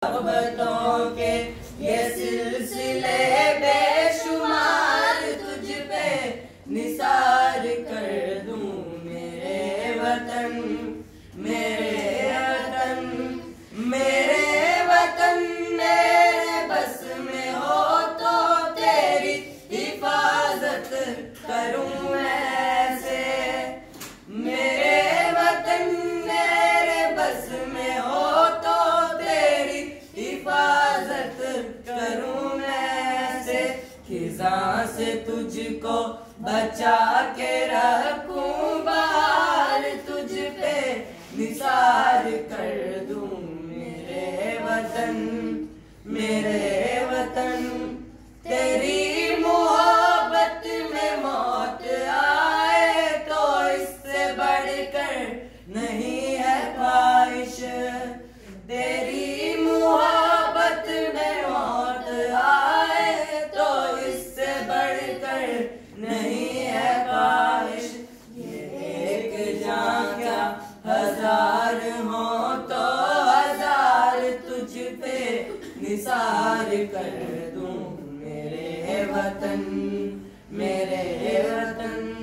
मोहब्बतों के ये सिलसिले बेशुमार तुझ पे निसार कर दूं मेरे वतन, मेरे वतन, मेरे वतन। मेरे बस में हो तो तेरी हिफाजत करूं ऐसे, मेरे वतन मेरे बस में हो तो तेरी हिफाजत करूं ऐसे। खिज़ां से तुझको बचा के रखूं, बाहर तुझ पे निसार कर दूं मेरे वतन, मेरे वतन। तेरी मोहब्बत में मौत आए तो इससे बढ़कर नहीं है ख्वाहिश, तेरी मोहब्बत में मौत आए तो इससे बढ़कर नहीं है ख्वाहिश। ये एक जान क्या हजार हो तो हजार तुझ पे निसार कर दूं मेरे वतन, मेरे वतन।